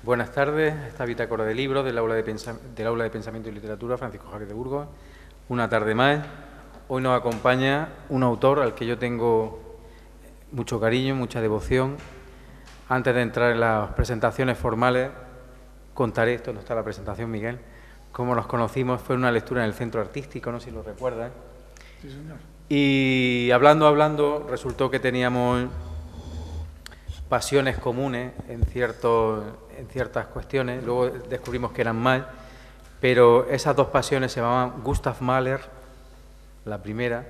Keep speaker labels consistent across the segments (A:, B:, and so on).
A: Buenas tardes, esta bitácora de libros del Aula de Pensamiento y Literatura Francisco Javier de Burgos. Una tarde más. Hoy nos acompaña un autor al que yo tengo mucho cariño, mucha devoción. Antes de entrar en las presentaciones formales, contaré, esto no está la presentación, Miguel, cómo nos conocimos. Fue una lectura en el Centro Artístico, no sé si lo recuerdan.
B: Sí, señor.
A: Y hablando, resultó que teníamos pasiones comunes en ciertas cuestiones. Luego descubrimos que eran más, pero esas dos pasiones se llamaban Gustav Mahler, la primera,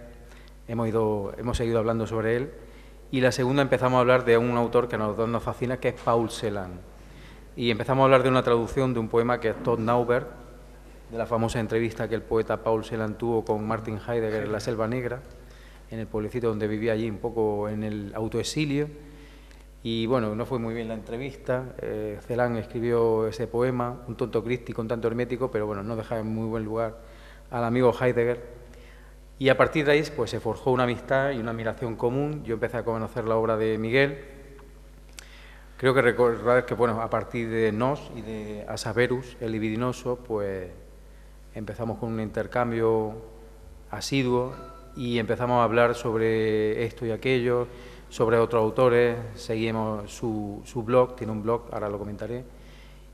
A: hemos seguido hablando sobre él, y la segunda empezamos a hablar de un autor que a los dos nos fascina, que es Paul Celan. Y empezamos a hablar de una traducción de un poema que es Todt Nauber, de la famosa entrevista que el poeta Paul Celan tuvo con Martin Heidegger en la Selva Negra, en el pueblecito donde vivía allí, un poco en el autoexilio. Y bueno, no fue muy bien la entrevista. Celan escribió ese poema, un tonto crístico, un tanto hermético, pero bueno, no deja en muy buen lugar al amigo Heidegger. Y a partir de ahí pues se forjó una amistad y una admiración común. Yo empecé a conocer la obra de Miguel. Creo que recordar que bueno, a partir de Nos y de Asaverus, el libidinoso, pues empezamos con un intercambio asiduo y empezamos a hablar sobre esto y aquello, sobre otros autores. Seguimos su blog, tiene un blog, ahora lo comentaré.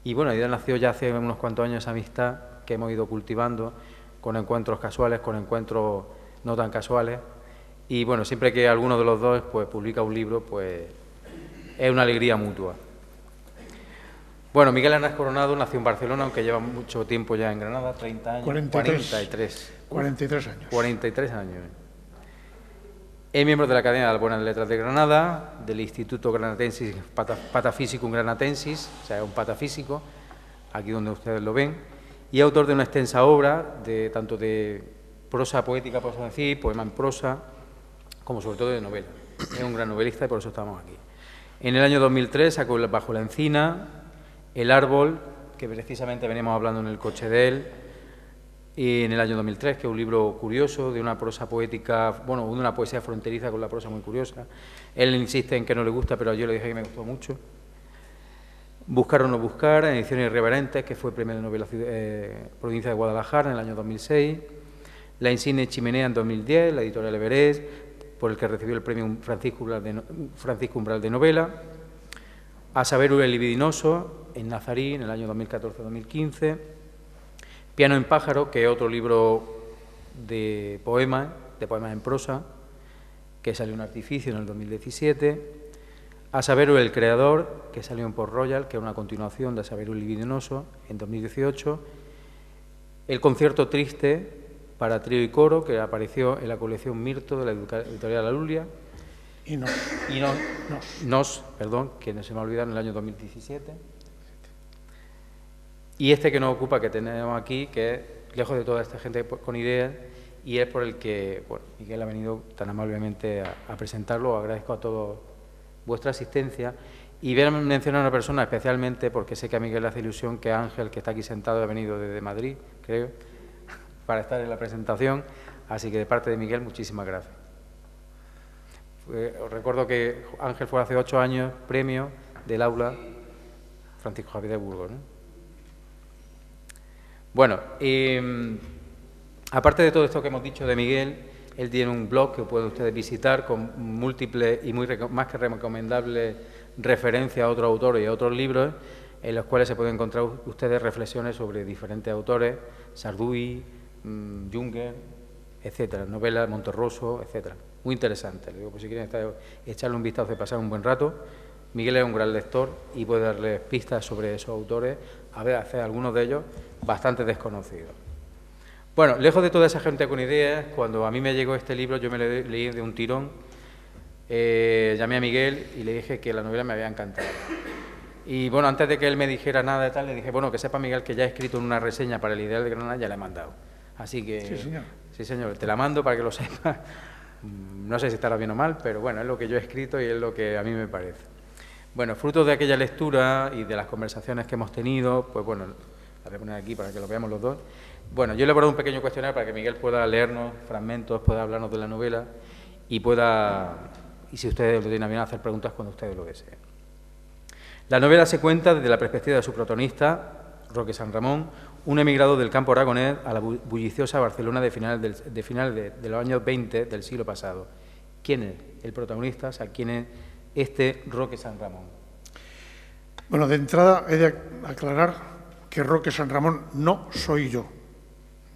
A: Y bueno, ya nació ya hace unos cuantos años esa amistad que hemos ido cultivando, con encuentros casuales, con encuentros no tan casuales. Y bueno, siempre que alguno de los dos pues publica un libro, pues es una alegría mutua. Bueno, Miguel Arnaz Coronado nació en Barcelona, aunque lleva mucho tiempo ya en Granada, 30 años. 43
B: años.
A: 43 años. Es miembro de la Academia de las Buenas Letras de Granada, del Instituto Granatensis Patafysicum Granatensis, o sea, un patafísico, aquí donde ustedes lo ven, y autor de una extensa obra, tanto de prosa poética, podemos decir, poema en prosa, como sobre todo de novela. Es un gran novelista y por eso estamos aquí. En el año 2003 sacó Bajo la encina, El árbol, que precisamente venimos hablando en el coche de él, y en el año 2003, que es un libro curioso, de una prosa poética, bueno, de una poesía fronteriza con la prosa muy curiosa. Él insiste en que no le gusta, pero yo le dije que me gustó mucho. Buscar o no buscar, en ediciones irreverentes, que fue premio de novela Provincia de Guadalajara en el año 2006. La insigne Chimenea en 2010, la editorial Everest, por el que recibió el premio Francisco Umbral de novela. Asaverus el libidinoso, en Nazarí, en el año 2014-2015. Piano en pájaro, que es otro libro de poemas en prosa, que salió en Artificio en el 2017. Asaverus el creador, que salió en Port Royal, que es una continuación de Asaverus el libidinoso, en 2018. El concierto triste para trío y coro, que apareció en la colección Mirto de la editorial La Lulia.
B: Y
A: Nos, que no se me ha olvidado, en el año 2017. Y este que nos ocupa, que tenemos aquí, que es lejos de toda esta gente con ideas, y es por el que bueno, Miguel ha venido tan amablemente a presentarlo. Agradezco a todos vuestra asistencia. Y voy a mencionar a una persona especialmente, porque sé que a Miguel le hace ilusión, que Ángel, que está aquí sentado, ha venido desde Madrid, creo, para estar en la presentación. Así que de parte de Miguel, muchísimas gracias. Os recuerdo que Ángel fue hace 8 años premio del Aula Francisco Javier de Burgos, ¿no? Bueno, aparte de todo esto que hemos dicho de Miguel, él tiene un blog que pueden ustedes visitar con múltiples y más que recomendables referencias a otros autores y a otros libros, en los cuales se pueden encontrar ustedes reflexiones sobre diferentes autores, Sarduy, Junger, etcétera, novelas, Monterroso, etcétera. Muy interesante. Le digo, pues si quieren echarle un vistazo y pasar un buen rato. Miguel es un gran lector y puede darles pistas sobre esos autores, a veces algunos de ellos bastante desconocidos. Bueno, lejos de toda esa gente con ideas, cuando a mí me llegó este libro, yo me lo leí de un tirón, llamé a Miguel y le dije que la novela me había encantado. Y bueno, antes de que él me dijera nada de tal, le dije, bueno, que sepa Miguel que ya he escrito una reseña para el Ideal de Granada, ya la he mandado. Así que, sí señor, te la mando para que lo sepas. No sé si estará bien o mal, pero bueno, es lo que yo he escrito y es lo que a mí me parece. Bueno, fruto de aquella lectura y de las conversaciones que hemos tenido, pues bueno, la voy a poner aquí para que lo veamos los dos. Bueno, yo he elaborado un pequeño cuestionario para que Miguel pueda leernos fragmentos, pueda hablarnos de la novela y si ustedes lo tienen a bien, hacer preguntas cuando ustedes lo deseen. La novela se cuenta desde la perspectiva de su protagonista, Roque San Ramón, un emigrado del campo aragonés a la bulliciosa Barcelona de finales de los años 20 del siglo pasado. ¿Quién es el protagonista? O sea, ¿quién es este Roque San Ramón?
B: Bueno, de entrada he de aclarar que Roque San Ramón no soy yo,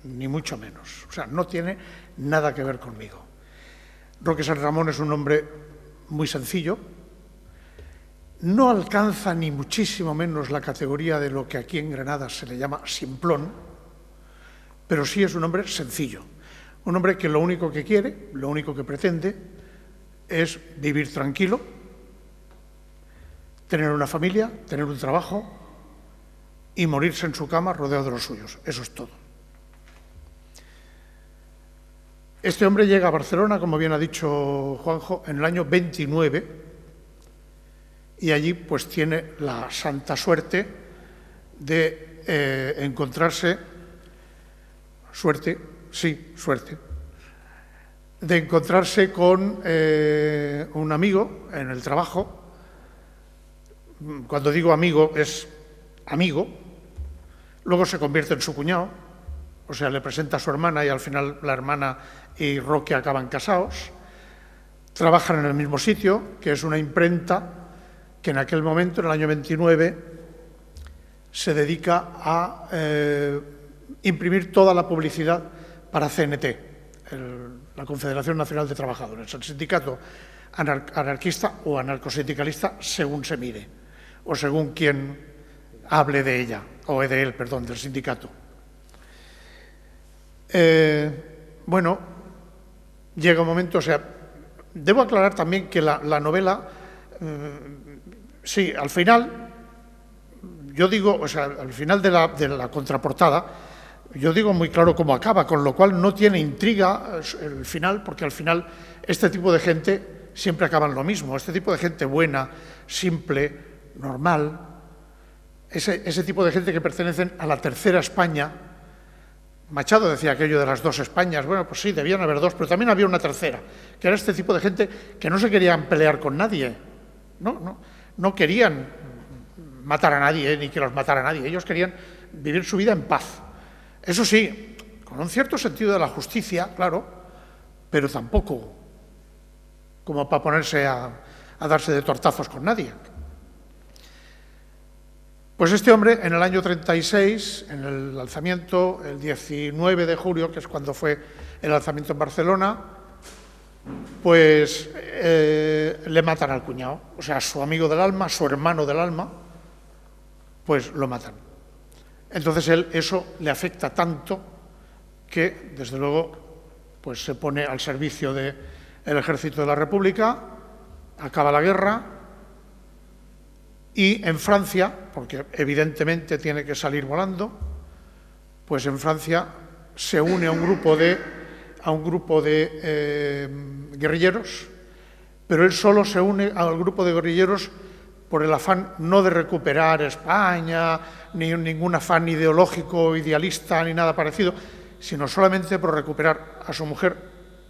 B: ni mucho menos. O sea, no tiene nada que ver conmigo. Roque San Ramón es un hombre muy sencillo, no alcanza ni muchísimo menos la categoría de lo que aquí en Granada se le llama simplón, pero sí es un hombre sencillo, un hombre que lo único que quiere, lo único que pretende es vivir tranquilo, tener una familia, tener un trabajo y morirse en su cama rodeado de los suyos. Eso es todo. Este hombre llega a Barcelona, como bien ha dicho Juanjo, en el año 29 y allí pues tiene la santa suerte de encontrarse, de encontrarse con un amigo en el trabajo. Cuando digo amigo, es amigo, luego se convierte en su cuñado, o sea, le presenta a su hermana y al final la hermana y Roque acaban casados. Trabajan en el mismo sitio, que es una imprenta que en aquel momento, en el año 29, se dedica a imprimir toda la publicidad para CNT, la Confederación Nacional de Trabajadores, el sindicato anarquista o anarcosindicalista, según se mire, o según quien hable de ella, o de él, perdón, del sindicato. Bueno, llega un momento, o sea, debo aclarar también que la novela, sí, al final, yo digo, o sea, al final de la contraportada, yo digo muy claro cómo acaba, con lo cual no tiene intriga el final, porque al final este tipo de gente siempre acaba en lo mismo, este tipo de gente buena, simple, normal, ese tipo de gente que pertenecen a la tercera España. Machado decía aquello de las dos Españas. Bueno, pues sí, debían haber dos, pero también había una tercera, que era este tipo de gente que no se querían pelear con nadie, no querían matar a nadie, ni que los matara nadie, ellos querían vivir su vida en paz. Eso sí, con un cierto sentido de la justicia, claro, pero tampoco como para ponerse a darse de tortazos con nadie. Pues este hombre, en el año 36, en el alzamiento, el 19 de julio, que es cuando fue el alzamiento en Barcelona, pues le matan al cuñado, o sea, su amigo del alma, su hermano del alma, pues lo matan. Entonces él, eso le afecta tanto que, desde luego, pues se pone al servicio del ejército de la República, acaba la guerra. Y en Francia, porque evidentemente tiene que salir volando, pues en Francia se une a un grupo de guerrilleros, pero él solo se une al grupo de guerrilleros por el afán no de recuperar España, ni ningún afán ideológico, idealista, ni nada parecido, sino solamente por recuperar a su mujer,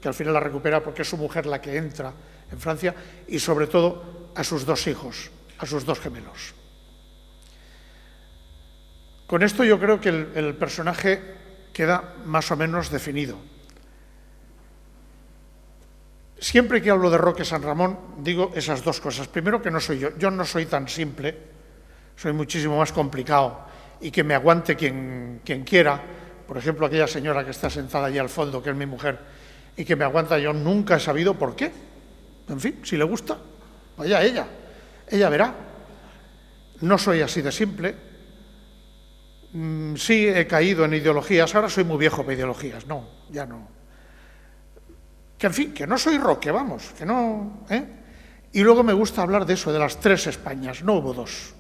B: que al final la recupera porque es su mujer la que entra en Francia, y sobre todo a sus dos hijos, a sus dos gemelos. Con esto yo creo que el personaje queda más o menos definido. Siempre que hablo de Roque San Ramón digo esas dos cosas. Primero, que no soy yo no soy tan simple, soy muchísimo más complicado, y que me aguante quien quiera. Por ejemplo, aquella señora que está sentada allí al fondo, que es mi mujer, y que me aguanta, yo nunca he sabido por qué. En fin, si le gusta, vaya ella verá. No soy así de simple. Sí he caído en ideologías, ahora soy muy viejo para ideologías, no, ya no. Que en fin, que no soy Roque, vamos, que no, ¿eh? Y luego me gusta hablar de eso, de las tres Españas, no hubo dos.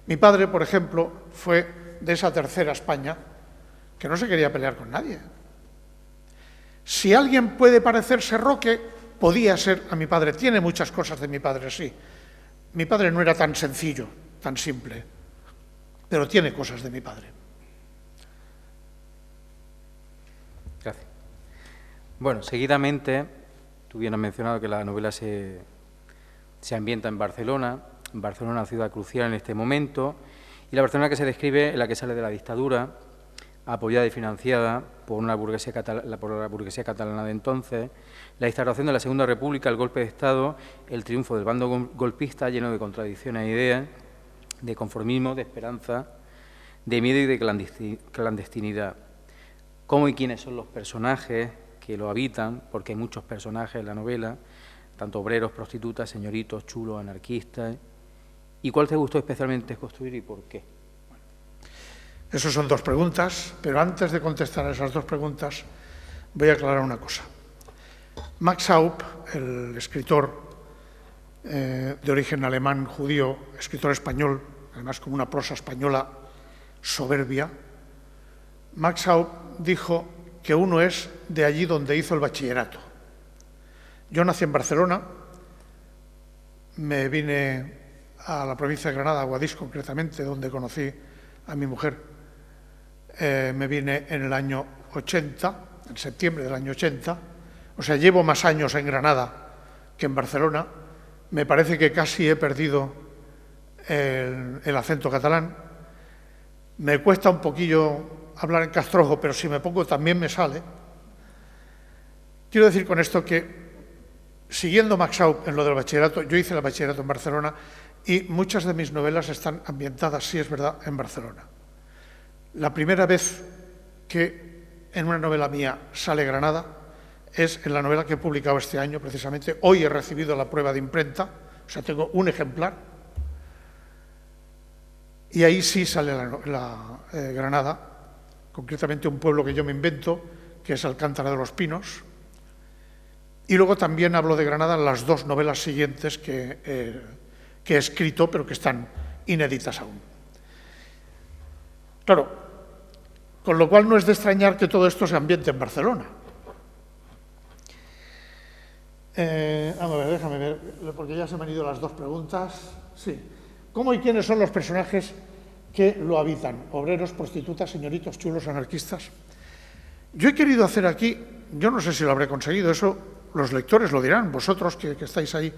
B: Mi padre, por ejemplo, fue de esa tercera España que no se quería pelear con nadie. Si alguien puede parecerse Roque, podía ser a mi padre. Tiene muchas cosas de mi padre, sí. Mi padre no era tan sencillo, tan simple, pero tiene cosas de mi padre.
A: Gracias. Bueno, seguidamente, tú bien has mencionado que la novela se ambienta en Barcelona. Barcelona, una ciudad crucial en este momento, y la Barcelona que se describe en la que sale de la dictadura, apoyada y financiada por la burguesía catalana de entonces, la instauración de la Segunda República, el golpe de Estado, el triunfo del bando golpista lleno de contradicciones e ideas, de conformismo, de esperanza, de miedo y de clandestinidad. ¿Cómo y quiénes son los personajes que lo habitan? Porque hay muchos personajes en la novela, tanto obreros, prostitutas, señoritos, chulos, anarquistas. ¿Y cuál te gustó especialmente construir y por qué?
B: Esas son dos preguntas, pero antes de contestar a esas dos preguntas voy a aclarar una cosa. Max Haupt, el escritor de origen alemán judío, escritor español, además con una prosa española soberbia, Max Haupt dijo que uno es de allí donde hizo el bachillerato. Yo nací en Barcelona, me vine a la provincia de Granada, a Guadix concretamente, donde conocí a mi mujer. Me vine en el año 80, en septiembre del año 80, o sea, llevo más años en Granada que en Barcelona. Me parece que casi he perdido el acento catalán. Me cuesta un poquillo hablar en castrojo, pero si me pongo también me sale. Quiero decir con esto que, siguiendo Max Haupt en lo del bachillerato, yo hice el bachillerato en Barcelona y muchas de mis novelas están ambientadas, sí es verdad, en Barcelona. La primera vez que en una novela mía sale Granada es en la novela que he publicado este año, precisamente. Hoy he recibido la prueba de imprenta, o sea, tengo un ejemplar, y ahí sí sale Granada, concretamente un pueblo que yo me invento, que es Alcántara de los Pinos. Y luego también hablo de Granada en las dos novelas siguientes que he escrito, pero que están inéditas aún. Claro, con lo cual no es de extrañar que todo esto se ambiente en Barcelona. Vamos a ver, déjame ver, porque ya se me han ido las dos preguntas. Sí. ¿Cómo y quiénes son los personajes que lo habitan? Obreros, prostitutas, señoritos, chulos, anarquistas. Yo he querido hacer aquí, yo no sé si lo habré conseguido, eso los lectores lo dirán, vosotros que estáis ahí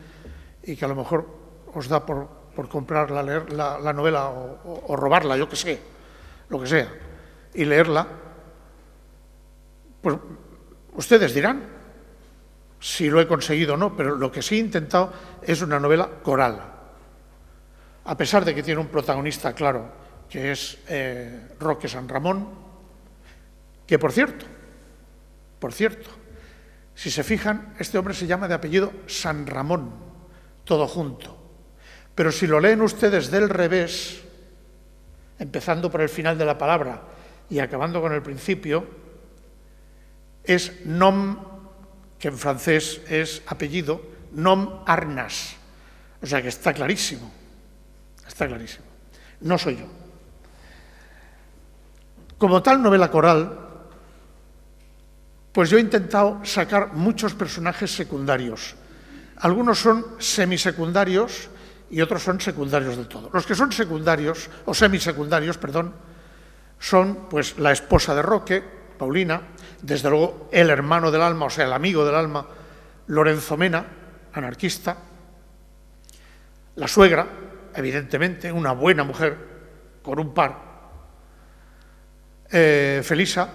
B: y que a lo mejor os da por comprarla, leer la novela o robarla, yo qué sé, lo que sea, y leerla, pues ustedes dirán si lo he conseguido o no, pero lo que sí he intentado es una novela coral, a pesar de que tiene un protagonista claro, que es Roque San Ramón, que por cierto, si se fijan, este hombre se llama de apellido San Ramón, todo junto. Pero si lo leen ustedes del revés, empezando por el final de la palabra y acabando con el principio, es nom, que en francés es apellido, nom Arnas. O sea que está clarísimo, No soy yo. Como tal novela coral, pues yo he intentado sacar muchos personajes secundarios. Algunos son semisecundarios y otros son secundarios del todo. Los que son secundarios, o semisecundarios, perdón, son pues la esposa de Roque, Paulina, desde luego el hermano del alma, o sea, el amigo del alma, Lorenzo Mena, anarquista, la suegra, evidentemente, una buena mujer, con un par, Felisa.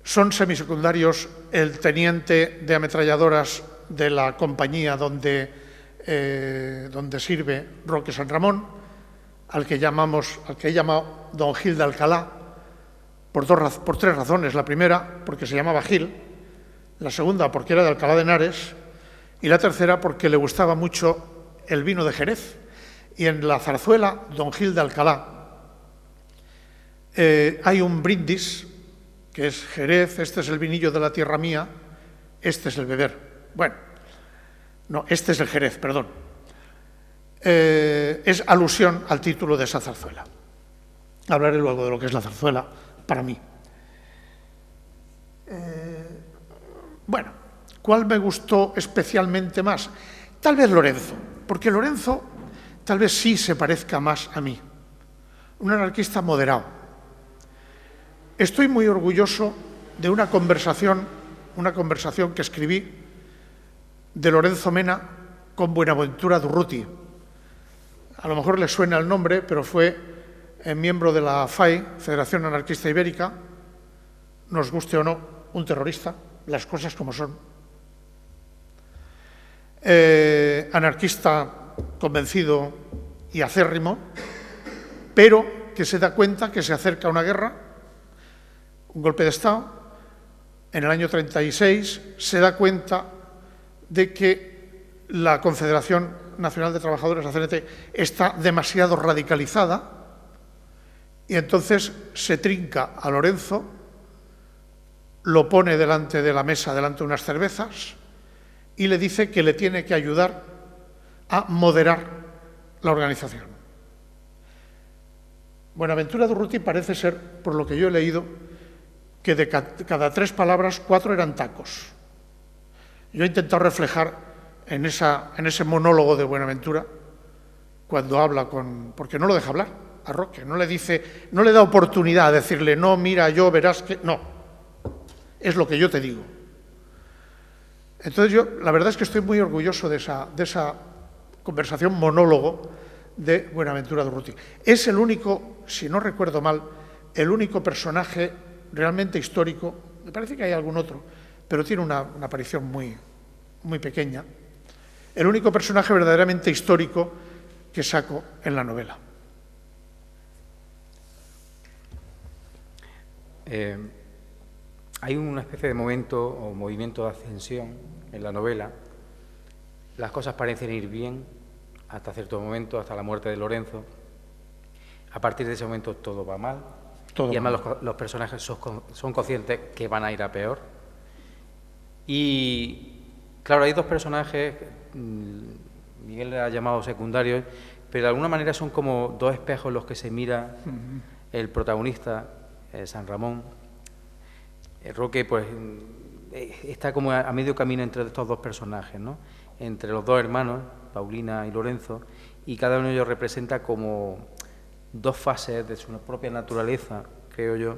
B: Son semisecundarios el teniente de ametralladoras de la compañía donde sirve Roque San Ramón, al que he llamado don Gil de Alcalá, por tres razones. La primera, porque se llamaba Gil; la segunda, porque era de Alcalá de Henares; y la tercera, porque le gustaba mucho el vino de Jerez. Y en la zarzuela don Gil de Alcalá hay un brindis, que es Jerez, este es el vinillo de la tierra mía, este es el beber. Bueno, no, este es el Jerez, perdón. Es alusión al título de esa zarzuela. Hablaré luego de lo que es la zarzuela para mí. Bueno, ¿cuál me gustó especialmente más? Tal vez Lorenzo, porque Lorenzo tal vez sí se parezca más a mí. Un anarquista moderado. Estoy muy orgulloso de una conversación que escribí de Lorenzo Mena con Buenaventura Durruti. A lo mejor les suena el nombre, pero fue miembro de la FAI, Federación Anarquista Ibérica, nos guste o no, un terrorista, las cosas como son. Anarquista convencido y acérrimo, pero que se da cuenta que se acerca una guerra, un golpe de Estado. En el año 36 se da cuenta de que la Confederación Nacional de Trabajadores, la CNT, está demasiado radicalizada y entonces se trinca a Lorenzo, lo pone delante de la mesa, delante de unas cervezas y le dice que le tiene que ayudar a moderar la organización. Buenaventura Durruti parece ser, por lo que yo he leído, que de cada 3 palabras, 4 eran tacos. Yo he intentado reflejar en ese monólogo de Buenaventura, cuando habla porque no lo deja hablar a Roque, no le da oportunidad de decirle, no, mira, yo verás que... No, es lo que yo te digo. Entonces yo, la verdad es que estoy muy orgulloso de esa conversación monólogo de Buenaventura Durruti. Es el único, si no recuerdo mal, el único personaje realmente histórico, me parece que hay algún otro, pero tiene una aparición muy, muy pequeña, el único personaje verdaderamente histórico que saco en la novela.
A: Hay una especie de momento o movimiento de ascensión en la novela. Las cosas parecen ir bien hasta cierto momento, hasta la muerte de Lorenzo. A partir de ese momento todo va mal. Y además los personajes son conscientes que van a ir a peor. Y claro, hay 2 personajes, Miguel le ha llamado secundarios, pero de alguna manera son como 2 espejos los que se mira el protagonista, San Ramón. Roque pues está como a medio camino entre estos 2 personajes, ¿no? Entre los 2 hermanos, Paulina y Lorenzo, y cada uno de ellos representa como 2 fases de su propia naturaleza, creo yo.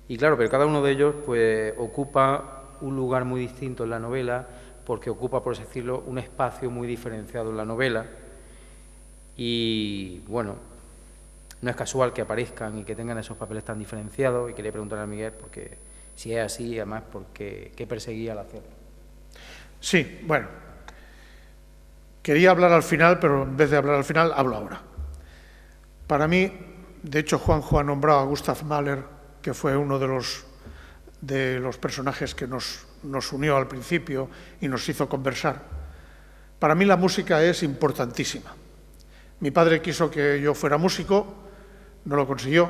A: Y claro, pero cada uno de ellos pues ocupa un lugar muy distinto en la novela, porque ocupa, por así decirlo, un espacio muy diferenciado en la novela. Y bueno, no es casual que aparezcan y que tengan esos papeles tan diferenciados, y quería preguntarle a Miguel, porque si es así, además, ¿qué perseguía al hacerlo?
B: Sí, bueno, quería hablar al final, pero en vez de hablar al final, hablo ahora. Para mí, de hecho, Juanjo ha nombrado a Gustav Mahler, que fue uno de los personajes que nos unió al principio y nos hizo conversar. Para mí la música es importantísima. Mi padre quiso que yo fuera músico, no lo consiguió,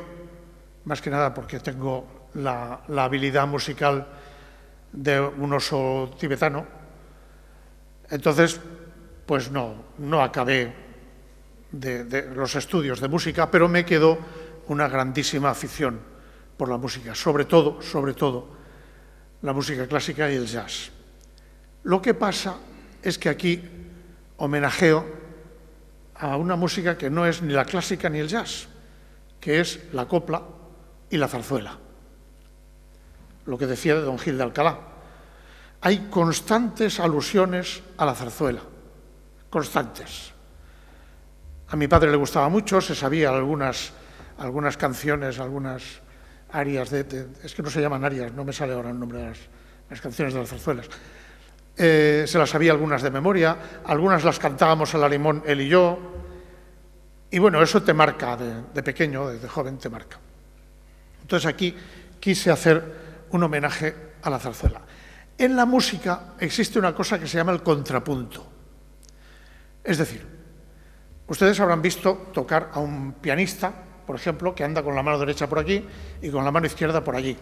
B: más que nada porque tengo la habilidad musical de un oso tibetano. Entonces, pues no acabé de los estudios de música, pero me quedó una grandísima afición por la música, sobre todo la música clásica y el jazz. Lo que pasa es que aquí homenajeo a una música que no es ni la clásica ni el jazz, que es la copla y la zarzuela. Lo que decía de don Gil de Alcalá. Hay constantes alusiones a la zarzuela, constantes. A mi padre le gustaba mucho, se sabía algunas canciones, algunas arias, es que no se llaman arias, no me sale ahora el nombre de las canciones de las zarzuelas. Se las sabía algunas de memoria, algunas las cantábamos a la limón él y yo, y bueno, eso te marca de pequeño, de joven te marca. Entonces aquí quise hacer un homenaje a la zarzuela. En la música existe una cosa que se llama el contrapunto. Es decir, ustedes habrán visto tocar a un pianista, por ejemplo, que anda con la mano derecha por aquí y con la mano izquierda por allí.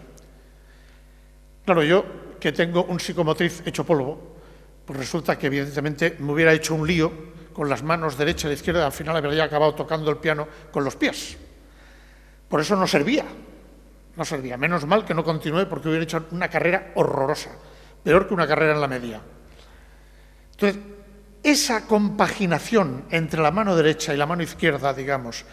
B: Claro, yo que tengo un psicomotriz hecho polvo, pues resulta que evidentemente me hubiera hecho un lío con las manos derecha e izquierda y al final habría acabado tocando el piano con los pies. Por eso no servía. Menos mal que no continué porque hubiera hecho una carrera horrorosa, peor que una carrera en la media. Entonces, esa compaginación entre la mano derecha y la mano izquierda, digamos,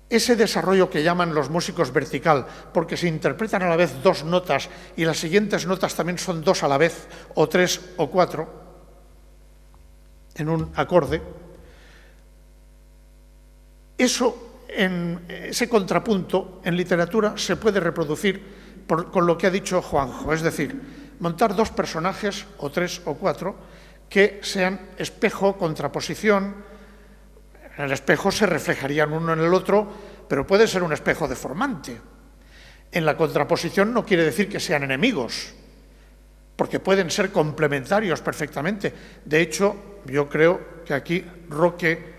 B: ese desarrollo que llaman los músicos vertical, porque se interpretan a la vez 2 notas y las siguientes notas también son 2 a la vez, o 3 o 4, en un acorde. Ese contrapunto en literatura se puede reproducir con lo que ha dicho Juanjo, es decir, montar dos personajes, o tres o cuatro, que sean espejo, contraposición. En el espejo se reflejarían uno en el otro, pero puede ser un espejo deformante. En la contraposición no quiere decir que sean enemigos, porque pueden ser complementarios perfectamente. De hecho, yo creo que aquí Roque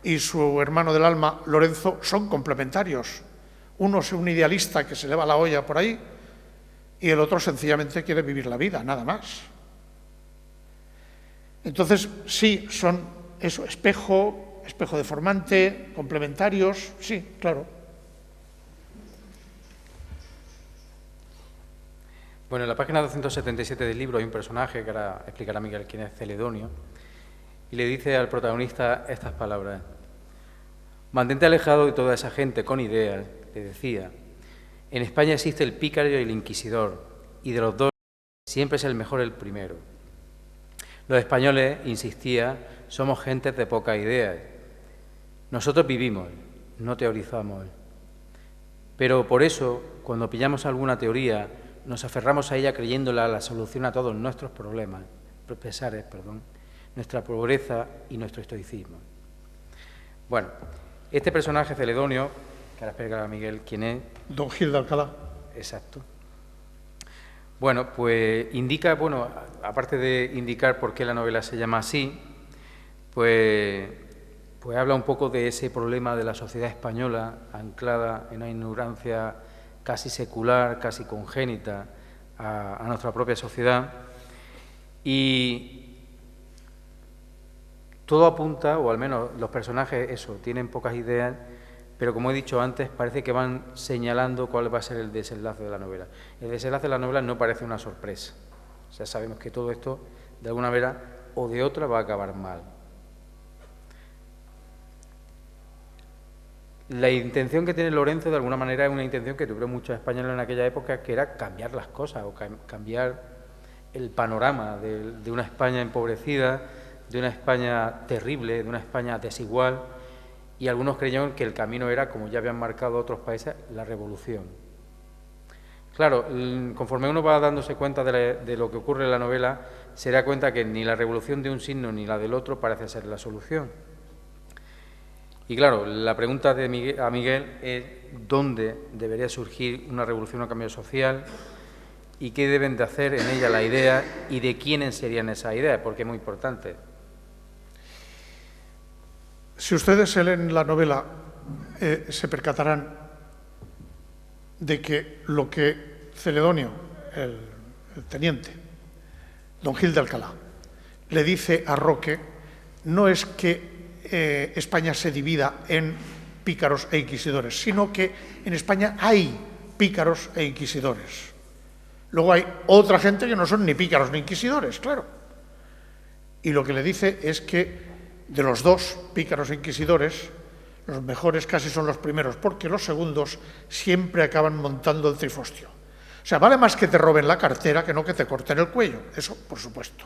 B: y su hermano del alma, Lorenzo, son complementarios. Uno es un idealista que se le va la olla por ahí y el otro sencillamente quiere vivir la vida, nada más. Entonces, sí, son eso, espejo deformante, complementarios, sí, claro.
A: Bueno, en la página 277 del libro hay un personaje, que ahora explicará Miguel quién es, Celedonio, y le dice al protagonista estas palabras: mantente alejado de toda esa gente con ideas, le decía. En España existe el pícaro y el inquisidor, y de los dos siempre es el mejor el primero. Los españoles, insistía, somos gentes de pocas ideas. Nosotros vivimos, no teorizamos. Pero por eso, cuando pillamos alguna teoría, nos aferramos a ella creyéndola la solución a todos nuestros problemas, pesares, nuestra pobreza y nuestro estoicismo. Bueno, este personaje Celedonio, que ahora explicará a Miguel quién es.
B: Don Gil de Alcalá.
A: Exacto. Bueno, pues indica, aparte de indicar por qué la novela se llama así, pues habla un poco de ese problema de la sociedad española anclada en una ignorancia casi secular, casi congénita a nuestra propia sociedad. Y todo apunta, o al menos los personajes, tienen pocas ideas, pero como he dicho antes, parece que van señalando cuál va a ser el desenlace de la novela. El desenlace de la novela no parece una sorpresa. O sea, sabemos que todo esto, de alguna manera o de otra, va a acabar mal. La intención que tiene Lorenzo, de alguna manera, es una intención que tuvieron muchos españoles en aquella época, que era cambiar las cosas o cambiar el panorama de una España empobrecida, de una España terrible, de una España desigual, y algunos creyeron que el camino era, como ya habían marcado otros países, la revolución. Claro, conforme uno va dándose cuenta de lo que ocurre en la novela, se da cuenta que ni la revolución de un signo ni la del otro parece ser la solución. Y claro, la pregunta a Miguel es dónde debería surgir una revolución o cambio social y qué deben de hacer en ella la idea y de quiénes serían esas ideas, porque es muy importante.
B: Si ustedes se leen la novela, se percatarán de que lo que Celedonio, el teniente, don Gil de Alcalá, le dice a Roque no es que España se divida en pícaros e inquisidores, sino que en España hay pícaros e inquisidores. Luego hay otra gente que no son ni pícaros ni inquisidores, claro. Y lo que le dice es que de los dos pícaros e inquisidores, los mejores casi son los primeros, porque los segundos siempre acaban montando el trifostio. O sea, vale más que te roben la cartera que no que te corten el cuello, eso por supuesto.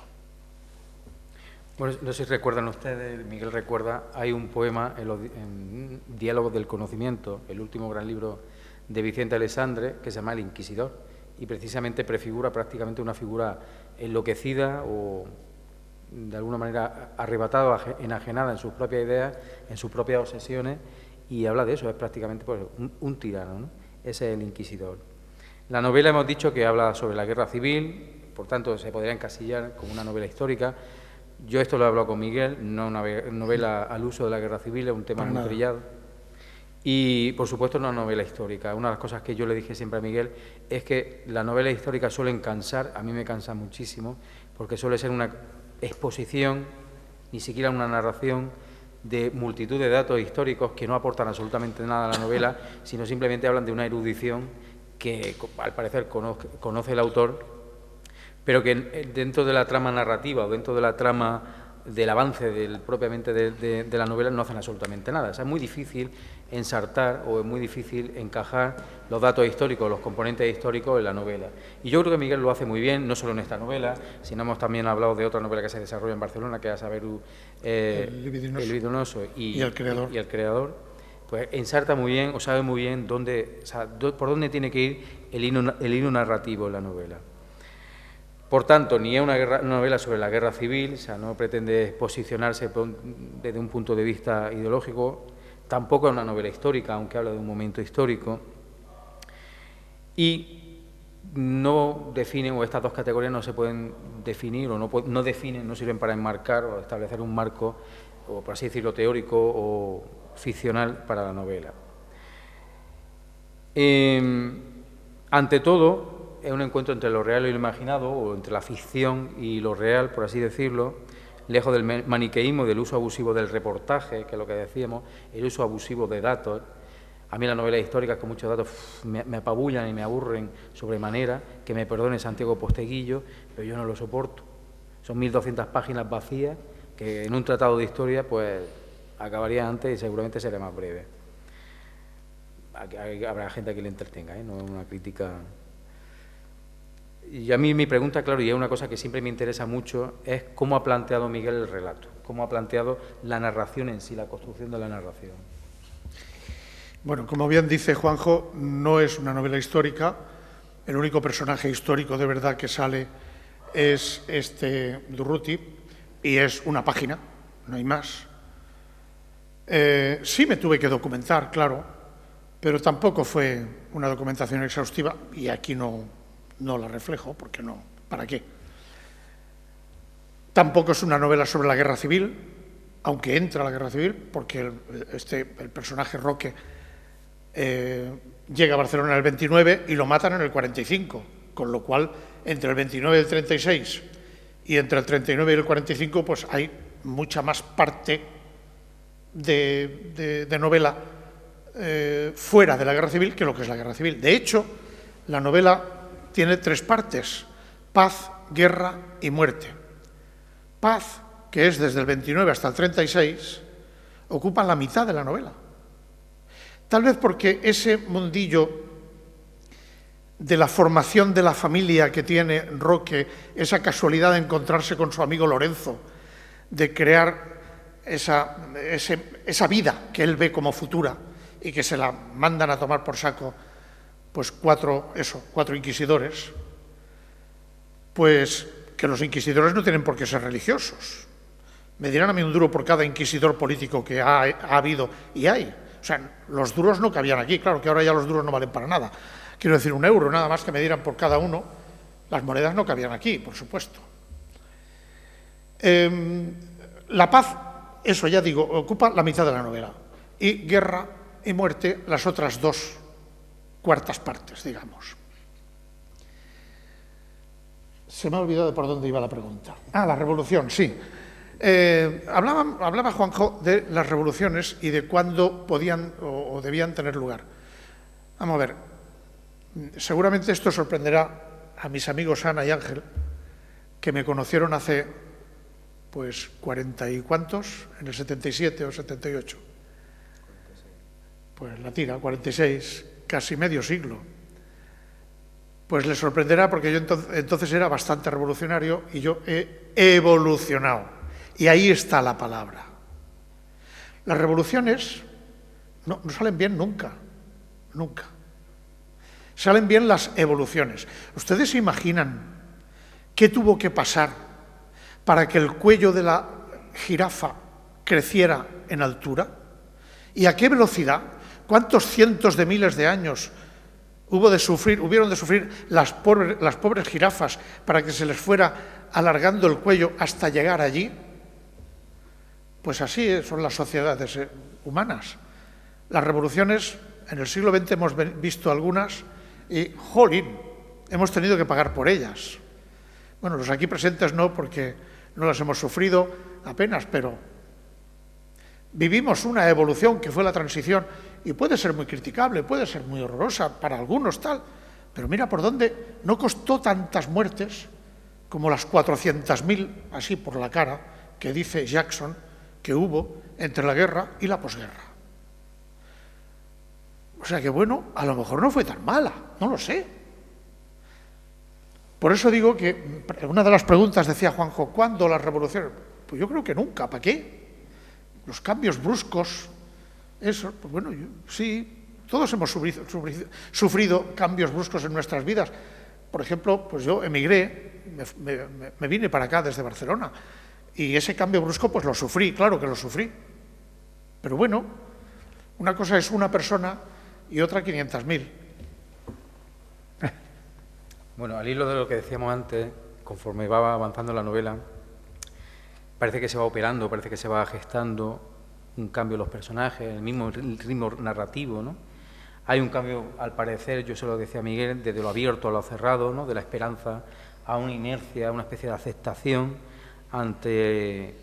A: Bueno, no sé si recuerdan ustedes, Miguel recuerda, hay un poema en Diálogos del Conocimiento, el último gran libro de Vicente Alessandre, que se llama El Inquisidor, y precisamente prefigura prácticamente una figura enloquecida o de alguna manera arrebatada, enajenada en sus propias ideas, en sus propias obsesiones, y habla de eso, es prácticamente pues, un tirano, ¿no? Ese es el Inquisidor. La novela hemos dicho que habla sobre la guerra civil, por tanto se podría encasillar como una novela histórica. Yo esto lo he hablado con Miguel, no una novela al uso de la guerra civil, es un tema muy trillado. Y, por supuesto, no una novela histórica. Una de las cosas que yo le dije siempre a Miguel es que las novelas históricas suelen cansar, a mí me cansa muchísimo, porque suele ser una exposición, ni siquiera una narración de multitud de datos históricos que no aportan absolutamente nada a la novela, sino simplemente hablan de una erudición que, al parecer, conoce el autor, pero que dentro de la trama narrativa o dentro de la trama del avance propiamente de la novela no hacen absolutamente nada. O sea, es muy difícil ensartar o es muy difícil encajar los datos históricos, los componentes históricos en la novela. Y yo creo que Miguel lo hace muy bien, no solo en esta novela, sino hemos también hablado de otra novela que se desarrolla en Barcelona, que es Saberu, El libidinoso y el creador. Pues ensarta muy bien o sabe muy bien por dónde tiene que ir el hilo narrativo en la novela. Por tanto, ni es una novela sobre la guerra civil, o sea, no pretende posicionarse desde un punto de vista ideológico, tampoco es una novela histórica, aunque habla de un momento histórico, y no definen, o estas dos categorías no se pueden definir, o no definen, no sirven para enmarcar o establecer un marco, o por así decirlo, teórico o ficcional para la novela. Ante todo, es un encuentro entre lo real y lo imaginado, o entre la ficción y lo real, por así decirlo, lejos del maniqueísmo, del uso abusivo del reportaje, que es lo que decíamos, el uso abusivo de datos. A mí las novelas históricas con muchos datos me apabullan y me aburren sobremanera, que me perdone Santiago Posteguillo, pero yo no lo soporto. Son 1.200 páginas vacías que en un tratado de historia pues acabaría antes y seguramente será más breve. Habrá gente que le entretenga, no es una crítica. Y a mí mi pregunta, claro, y es una cosa que siempre me interesa mucho, es cómo ha planteado Miguel el relato, cómo ha planteado la narración en sí, la construcción de la narración.
B: Bueno, como bien dice Juanjo, no es una novela histórica. El único personaje histórico de verdad que sale es Durruti, y es una página, no hay más. Sí me tuve que documentar, claro, pero tampoco fue una documentación exhaustiva, y aquí no la reflejo, porque no, ¿para qué? Tampoco es una novela sobre la guerra civil, aunque entra la guerra civil, porque el personaje Roque llega a Barcelona en el 29 y lo matan en el 45, con lo cual entre el 29 y el 36 y entre el 39 y el 45 pues hay mucha más parte de novela fuera de la guerra civil que lo que es la guerra civil. De hecho, la novela tiene 3 partes: paz, guerra y muerte. Paz, que es desde el 29 hasta el 36, ocupa la mitad de la novela. Tal vez porque ese mundillo de la formación de la familia que tiene Roque, esa casualidad de encontrarse con su amigo Lorenzo, de crear esa vida que él ve como futura y que se la mandan a tomar por saco pues 4 inquisidores, pues que los inquisidores no tienen por qué ser religiosos. Me dirán a mí un duro por cada inquisidor político que ha habido y hay. O sea, los duros no cabían aquí, claro que ahora ya los duros no valen para nada. Quiero decir, 1 euro nada más que me dieran por cada uno, las monedas no cabían aquí, por supuesto. La paz, eso ya digo, ocupa la mitad de la novela, y guerra y muerte las otras 2/4 partes, digamos. Se me ha olvidado de por dónde iba la pregunta. La revolución, sí. Hablaba Juanjo de las revoluciones y de cuándo podían o debían tener lugar. Vamos a ver, seguramente esto sorprenderá a mis amigos Ana y Ángel, que me conocieron hace, pues, 40 y cuantos, en el 77 o 78. Pues la tira, 46, casi medio siglo. Pues les sorprenderá porque yo entonces era bastante revolucionario y yo he evolucionado. Y ahí está la palabra. Las revoluciones no salen bien nunca, nunca. Salen bien las evoluciones. ¿Ustedes se imaginan qué tuvo que pasar para que el cuello de la jirafa creciera en altura? ¿Y a qué velocidad? ¿Cuántos cientos de miles de años hubieron de sufrir las pobres jirafas para que se les fuera alargando el cuello hasta llegar allí? Pues así son las sociedades humanas. Las revoluciones, en el siglo XX hemos visto algunas y, jolín, hemos tenido que pagar por ellas. Bueno, los aquí presentes no, porque no las hemos sufrido apenas, pero vivimos una evolución que fue la transición y puede ser muy criticable, puede ser muy horrorosa para algunos, tal, pero mira por dónde no costó tantas muertes como las 400.000, así por la cara, que dice Jackson que hubo entre la guerra y la posguerra. O sea que, bueno, a lo mejor no fue tan mala, no lo sé. Por eso digo que una de las preguntas decía Juanjo, ¿cuándo las revoluciones? Pues yo creo que nunca, ¿para qué? Los cambios bruscos, eso, pues bueno, sí, todos hemos sufrido cambios bruscos en nuestras vidas. Por ejemplo, pues yo emigré, me vine para acá desde Barcelona y ese cambio brusco pues lo sufrí, claro que lo sufrí. Pero bueno, una cosa es una persona y otra 500.000.
A: Bueno, al hilo de lo que decíamos antes, conforme va avanzando la novela, parece que se va operando, parece que se va gestando un cambio en los personajes, el mismo ritmo narrativo, ¿no? Hay un cambio, al parecer, yo se lo decía a Miguel, desde lo abierto a lo cerrado, ¿no? De la esperanza a una inercia, a una especie de aceptación ante...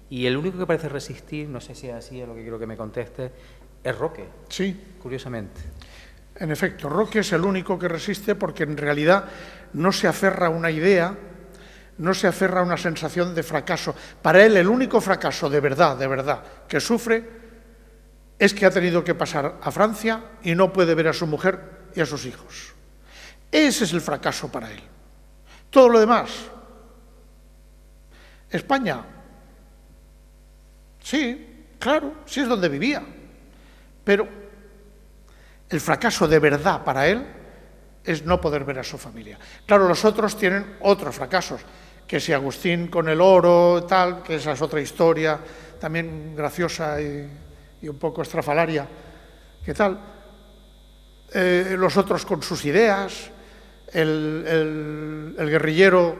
A: Y el único que parece resistir, no sé si es así, es lo que quiero que me conteste, es Roque.
B: Sí.
A: Curiosamente.
B: En efecto, Roque es el único que resiste porque en realidad no se aferra a una idea, no se aferra a una sensación de fracaso. Para él el único fracaso de verdad, que sufre es que ha tenido que pasar a Francia y no puede ver a su mujer y a sus hijos. Ese es el fracaso para él. Todo lo demás. España. Sí, claro, sí es donde vivía. Pero el fracaso de verdad para él es no poder ver a su familia. Claro, los otros tienen otros fracasos, que si Agustín con el oro, tal, que esa es otra historia, también graciosa y un poco estrafalaria, ¿qué tal? Los otros con sus ideas, el guerrillero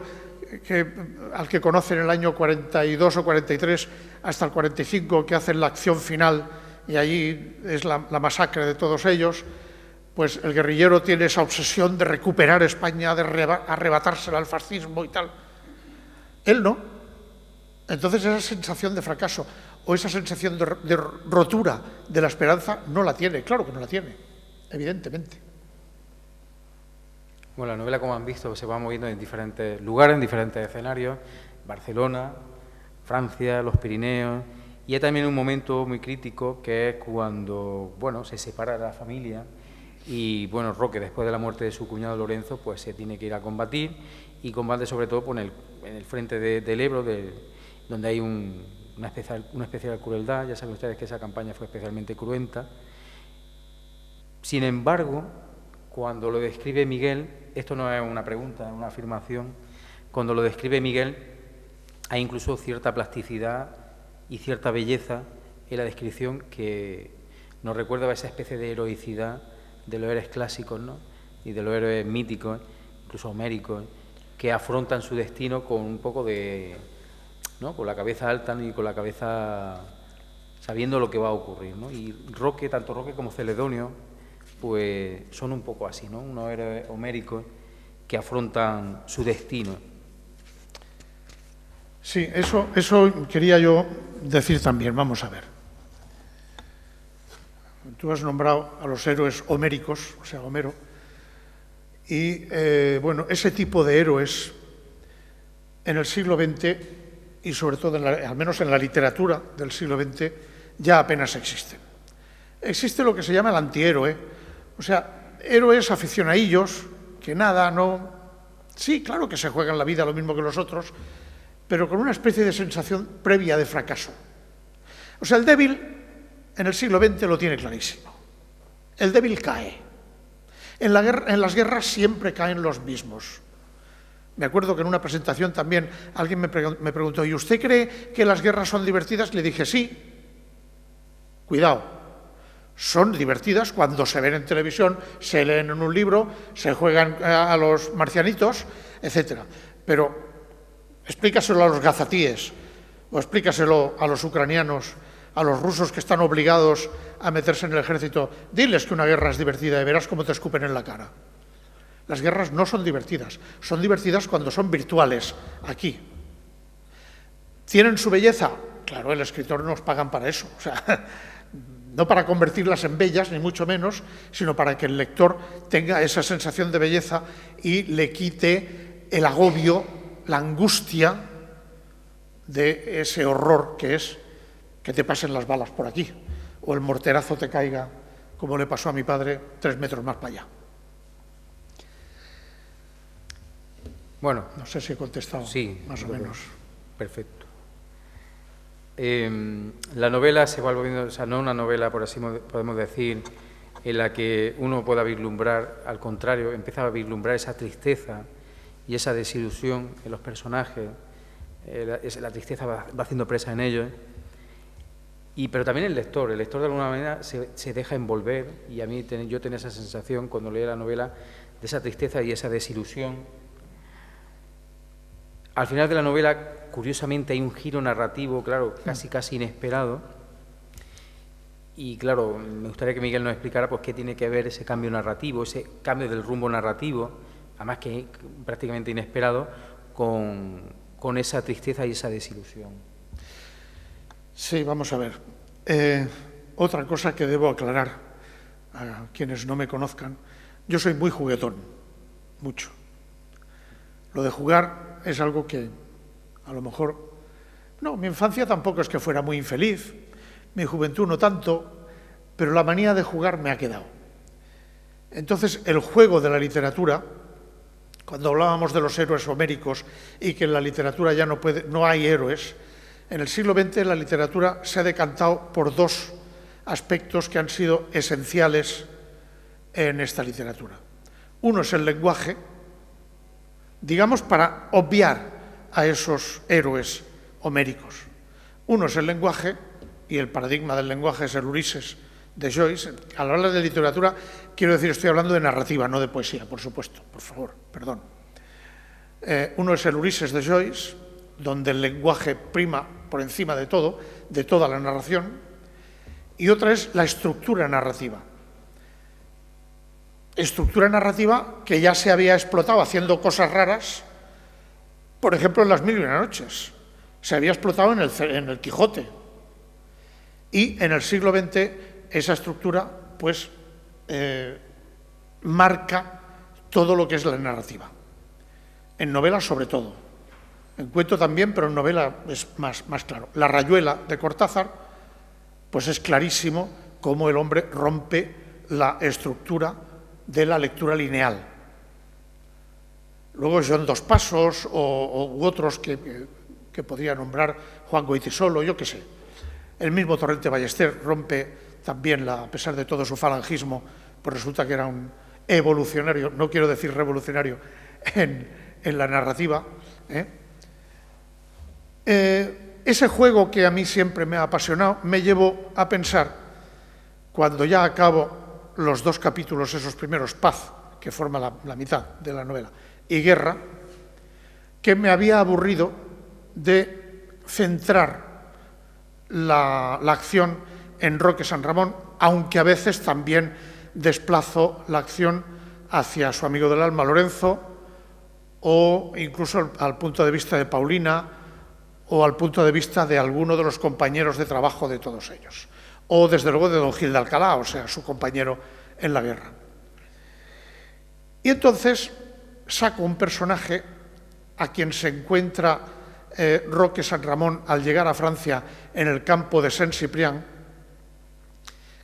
B: al que conocen en el año 42 o 43 hasta el 45, que hacen la acción final, y allí es la masacre de todos ellos, pues el guerrillero tiene esa obsesión de recuperar España, de arrebatársela al fascismo y tal. Él no. Entonces esa sensación de fracaso o esa sensación de rotura de la esperanza no la tiene, claro que no la tiene, evidentemente.
A: Bueno, la novela, como han visto, se va moviendo en diferentes lugares, en diferentes escenarios, Barcelona, Francia, los Pirineos, y hay también un momento muy crítico que es cuando, bueno, se separa de la familia y, bueno, Roque, después de la muerte de su cuñado Lorenzo, pues se tiene que ir a combatir y combate sobre todo en el frente del Ebro, donde hay una especial crueldad. Ya saben ustedes que esa campaña fue especialmente cruenta. Sin embargo, cuando lo describe Miguel, esto no es una pregunta, es una afirmación, cuando lo describe Miguel hay incluso cierta plasticidad y cierta belleza en la descripción que nos recuerda a esa especie de heroicidad de los héroes clásicos, ¿no? Y de los héroes míticos, incluso homéricos, que afrontan su destino con un poco de, ¿no? Con la cabeza alta, ¿no? Y con la cabeza sabiendo lo que va a ocurrir, ¿no? Y Roque, tanto Roque como Celedonio, pues son un poco así, ¿no? Unos héroes homéricos que afrontan su destino.
B: Sí, eso quería yo decir también. Vamos a ver. Tú has nombrado a los héroes homéricos, o sea, Homero, y bueno, ese tipo de héroes en el siglo XX y sobre todo, al menos en la literatura del siglo XX, ya apenas existen. Existe lo que se llama el antihéroe, o sea, héroes aficionadillos que nada, no... Sí, claro que se juegan la vida lo mismo que los otros, pero con una especie de sensación previa de fracaso. O sea, el débil en el siglo XX lo tiene clarísimo. El débil cae. En las guerras siempre caen los mismos. Me acuerdo que en una presentación también alguien me preguntó, ¿y usted cree que las guerras son divertidas? Le dije, sí. Cuidado, son divertidas cuando se ven en televisión, se leen en un libro, se juegan a los marcianitos, etc. Pero explícaselo a los gazatíes, o explícaselo a los ucranianos, a los rusos que están obligados a meterse en el ejército. Diles que una guerra es divertida y verás cómo te escupen en la cara. Las guerras no son divertidas cuando son virtuales, aquí. ¿Tienen su belleza? Claro, el escritor nos pagan para eso, o sea, no para convertirlas en bellas, ni mucho menos, sino para que el lector tenga esa sensación de belleza y le quite el agobio, la angustia de ese horror que es que te pasen las balas por aquí o el morterazo te caiga, como le pasó a mi padre, 3 metros más para allá.
A: Bueno,
B: no sé si he contestado más o menos.
A: Perfecto. La novela se va volviendo, o sea, no una novela, por así podemos decir, en la que uno pueda vislumbrar, al contrario, empieza a vislumbrar esa tristeza y esa desilusión en los personajes, la tristeza va haciendo presa en ellos, pero también el lector de alguna manera se deja envolver, y a mí yo tenía esa sensación cuando leí la novela de esa tristeza y esa desilusión. Al final de la novela, curiosamente, hay un giro narrativo, claro, casi inesperado. Y claro, me gustaría que Miguel nos explicara pues, qué tiene que ver ese cambio narrativo, ese cambio del rumbo narrativo, además que prácticamente inesperado, con esa tristeza y esa desilusión.
B: Sí, vamos a ver. Otra cosa que debo aclarar a quienes no me conozcan, yo soy muy juguetón, mucho. Lo de jugar es algo que a lo mejor... No, mi infancia tampoco es que fuera muy infeliz, mi juventud no tanto, pero la manía de jugar me ha quedado. Entonces, el juego de la literatura, cuando hablábamos de los héroes homéricos y que en la literatura ya no hay héroes, en el siglo XX la literatura se ha decantado por 2 aspectos que han sido esenciales en esta literatura. Uno es el lenguaje, digamos, para obviar a esos héroes homéricos. Uno es el lenguaje, y el paradigma del lenguaje es el Ulises de Joyce. Al hablar de literatura, quiero decir, estoy hablando de narrativa, no de poesía, por supuesto, por favor, perdón. Uno es el Ulises de Joyce, donde el lenguaje prima por encima de todo, de toda la narración, y otra es la estructura narrativa. Estructura narrativa que ya se había explotado haciendo cosas raras, por ejemplo, en Las Mil y una noches. Se había explotado en el Quijote. Y en el siglo XX esa estructura, pues, marca todo lo que es la narrativa. En novela, sobre todo. En cuento también, pero en novela es más claro. La Rayuela de Cortázar, pues es clarísimo cómo el hombre rompe la estructura de la lectura lineal. Luego John Dos Pasos u otros que podría nombrar Juan Goytisolo, yo qué sé. El mismo Torrente Ballester rompe también, a pesar de todo su falangismo, pues resulta que era un evolucionario, no quiero decir revolucionario, en la narrativa. Ese juego que a mí siempre me ha apasionado me llevó a pensar, cuando ya acabo los 2 capítulos, esos primeros, Paz, que forma la mitad de la novela, y Guerra, que me había aburrido de centrar la acción en Roque San Ramón, aunque a veces también desplazo la acción hacia su amigo del alma, Lorenzo, o incluso al punto de vista de Paulina, o al punto de vista de alguno de los compañeros de trabajo de todos ellos, o desde luego de don Gil de Alcalá, o sea, su compañero en la guerra. Y entonces saco un personaje a quien se encuentra Roque San Ramón al llegar a Francia en el campo de Saint-Cyprien,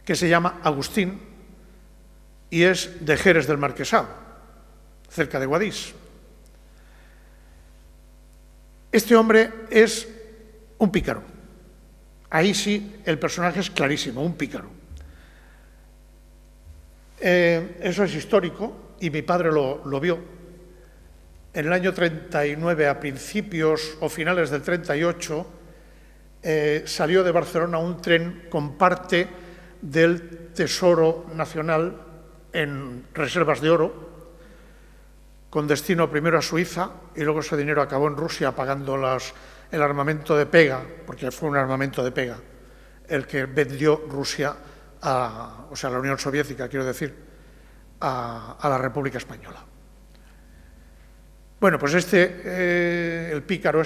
B: que se llama Agustín y es de Jerez del Marquesado, cerca de Guadix. Este hombre es un pícaro. Ahí sí el personaje es clarísimo, un pícaro. Eso es histórico y mi padre lo vio. En el año 39, a principios o finales del 38, salió de Barcelona un tren con parte del Tesoro Nacional en reservas de oro, con destino primero a Suiza, y luego ese dinero acabó en Rusia pagando el armamento de pega, porque fue un armamento de pega, el que vendió Rusia, o sea, la Unión Soviética, quiero decir, a la República Española. Bueno, pues el pícaro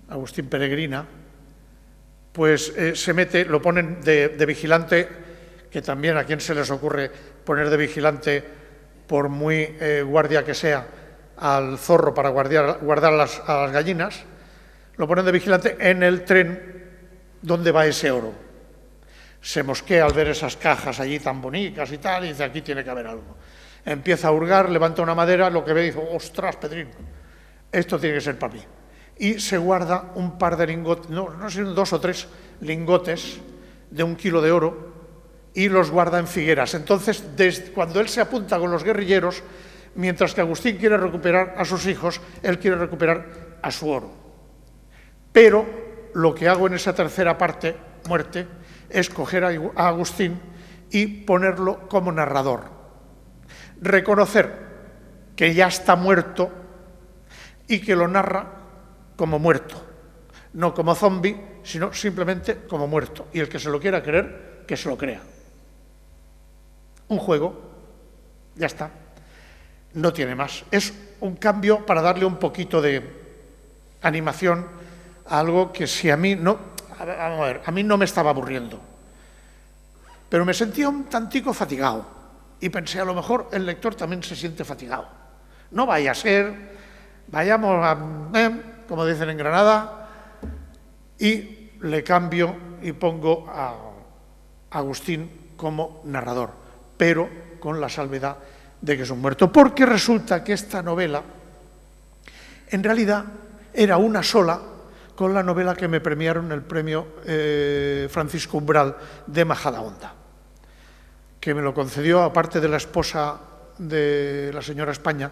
B: Agustín Peregrina, pues se mete, lo ponen de vigilante, que también a quién se les ocurre poner de vigilante, por muy guardia que sea, al zorro para guardar a las gallinas, lo ponen de vigilante en el tren donde va ese oro. Se mosquea al ver esas cajas allí tan bonitas y tal, y dice, aquí tiene que haber algo. Empieza a hurgar, levanta una madera, lo que ve dice, ostras, Pedrín, esto tiene que ser para mí. Y se guarda un par de lingotes, no sé, 2 o 3 lingotes de 1 kilo de oro, y los guarda en Figueras. Entonces, cuando él se apunta con los guerrilleros, mientras que Agustín quiere recuperar a sus hijos, él quiere recuperar a su oro. Pero lo que hago en esa tercera parte, muerte, es coger a Agustín y ponerlo como narrador. Reconocer que ya está muerto y que lo narra como muerto. No como zombi, sino simplemente como muerto. Y el que se lo quiera creer, que se lo crea. Un juego, ya está. No tiene más. Es un cambio para darle un poquito de animación a algo que si a mí no... Vamos a ver, a mí no me estaba aburriendo. Pero me sentía un tantico fatigado. Y pensé, a lo mejor el lector también se siente fatigado. No vaya a ser, vayamos a... como dicen en Granada, y le cambio y pongo a Agustín como narrador, pero con la salvedad de que es un muerto. Porque resulta que esta novela, en realidad, era una sola con la novela que me premiaron el premio Francisco Umbral de Majadahonda, que me lo concedió, aparte de la esposa de la señora España,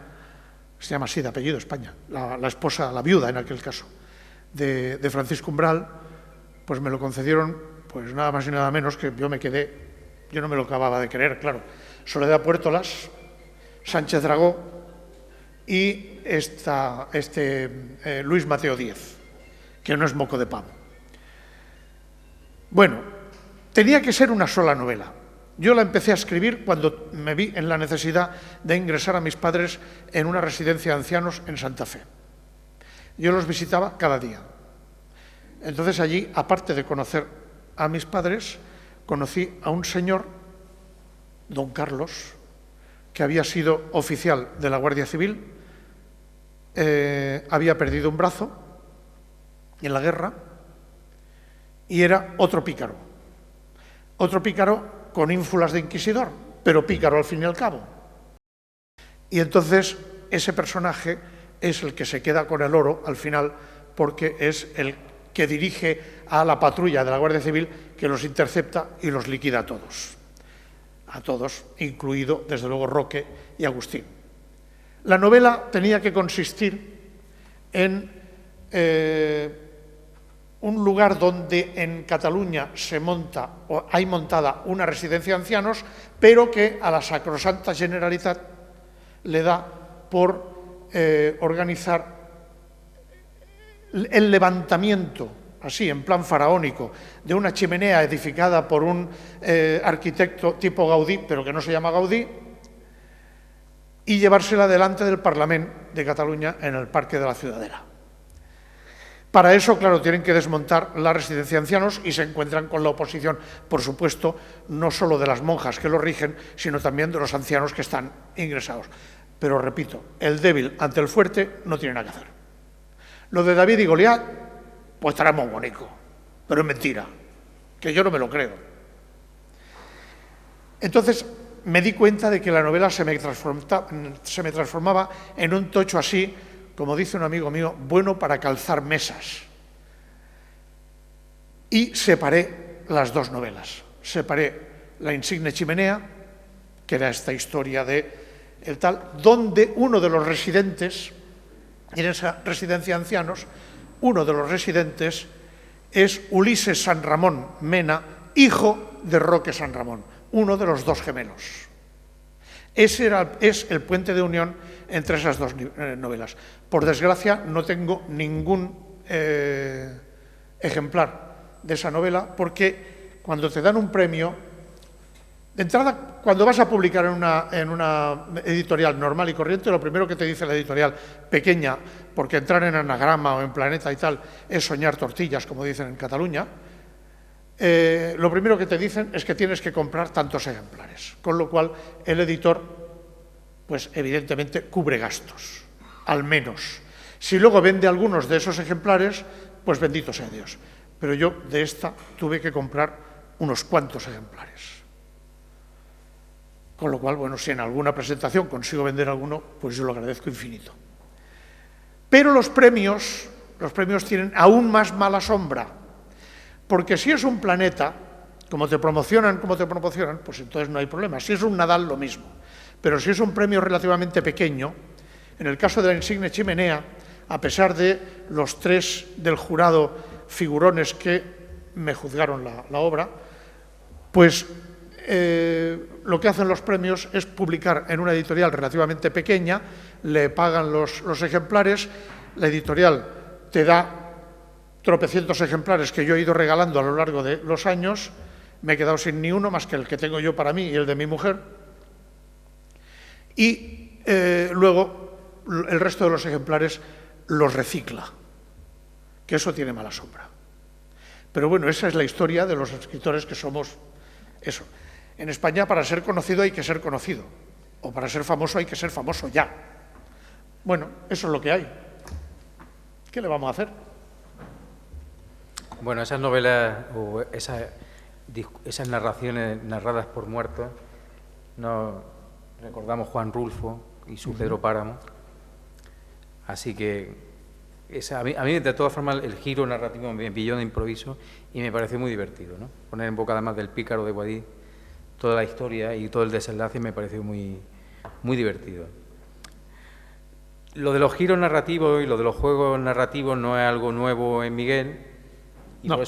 B: se llama así de apellido España, la esposa, la viuda en aquel caso, de Francisco Umbral, pues me lo concedieron, pues nada más y nada menos que yo me quedé, yo no me lo acababa de creer, claro, Soledad Puertolas, Sánchez Dragó y Luis Mateo Díez, que no es moco de pavo. Bueno, tenía que ser una sola novela. Yo la empecé a escribir cuando me vi en la necesidad de ingresar a mis padres en una residencia de ancianos en Santa Fe. Yo los visitaba cada día. Entonces allí, aparte de conocer a mis padres, conocí a un señor, don Carlos, que había sido oficial de la Guardia Civil, había perdido un brazo en la guerra y era otro pícaro con ínfulas de inquisidor, pero pícaro al fin y al cabo. Y entonces ese personaje es el que se queda con el oro al final, porque es el que dirige a la patrulla de la Guardia Civil que los intercepta y los liquida a todos, incluido desde luego Roque y Agustín. La novela tenía que consistir en un lugar donde en Cataluña hay montada una residencia de ancianos, pero que a la Sacrosanta Generalitat le da por organizar el levantamiento, así en plan faraónico, de una chimenea edificada por un arquitecto tipo Gaudí, pero que no se llama Gaudí, y llevársela delante del Parlamento de Cataluña en el Parque de la Ciudadela. Para eso, claro, tienen que desmontar la residencia de ancianos y se encuentran con la oposición, por supuesto, no solo de las monjas que lo rigen, sino también de los ancianos que están ingresados. Pero, repito, el débil ante el fuerte no tiene nada que hacer. Lo de David y Goliat, pues estará muy bonito, pero es mentira, que yo no me lo creo. Entonces, me di cuenta de que la novela se me transformaba en un tocho así, como dice un amigo mío, bueno para calzar mesas. Y separé las dos novelas. Separé La insigne chimenea, que era esta historia de el tal, donde uno de los residentes, en esa residencia de ancianos, uno de los residentes es Ulises San Ramón Mena, hijo de Roque San Ramón, uno de los dos gemelos. Ese es el puente de unión entre esas dos novelas. Por desgracia, no tengo ningún ejemplar de esa novela, porque cuando te dan un premio, de entrada, cuando vas a publicar en una editorial normal y corriente, lo primero que te dice la editorial pequeña, porque entrar en Anagrama o en Planeta y tal es soñar tortillas, como dicen en Cataluña, lo primero que te dicen es que tienes que comprar tantos ejemplares, con lo cual el editor, pues evidentemente, cubre gastos. al menos. Si luego vende algunos de esos ejemplares, pues bendito sea Dios. Pero yo de esta tuve que comprar unos cuantos ejemplares. Con lo cual, bueno, si en alguna presentación consigo vender alguno, pues yo lo agradezco infinito. Pero los premios tienen aún más mala sombra, porque si es un planeta, como te promocionan, pues entonces no hay problema. Si es un Nadal, lo mismo. Pero si es un premio relativamente pequeño, en el caso de la insigne chimenea, a pesar de los 3 del jurado figurones que me juzgaron la obra, pues lo que hacen los premios es publicar en una editorial relativamente pequeña, le pagan los ejemplares, la editorial te da tropecientos ejemplares que yo he ido regalando a lo largo de los años, me he quedado sin ni uno más que el que tengo yo para mí y el de mi mujer, y luego el resto de los ejemplares los recicla, que eso tiene mala sombra. Pero bueno, esa es la historia de los escritores que somos eso. En España, para ser conocido hay que ser conocido, o para ser famoso hay que ser famoso ya. Bueno, eso es lo que hay. ¿Qué le vamos a hacer?
A: Bueno, esas novelas o esas narraciones narradas por muertos, nos recordamos Juan Rulfo y su Pedro Páramo. Así que a mí, de todas formas, el giro narrativo me pilló de improviso y me pareció muy divertido, ¿no? Poner en boca, además del pícaro de Guadix, toda la historia y todo el desenlace me pareció muy, muy divertido. Lo de los giros narrativos y lo de los juegos narrativos no es algo nuevo en Miguel, y no.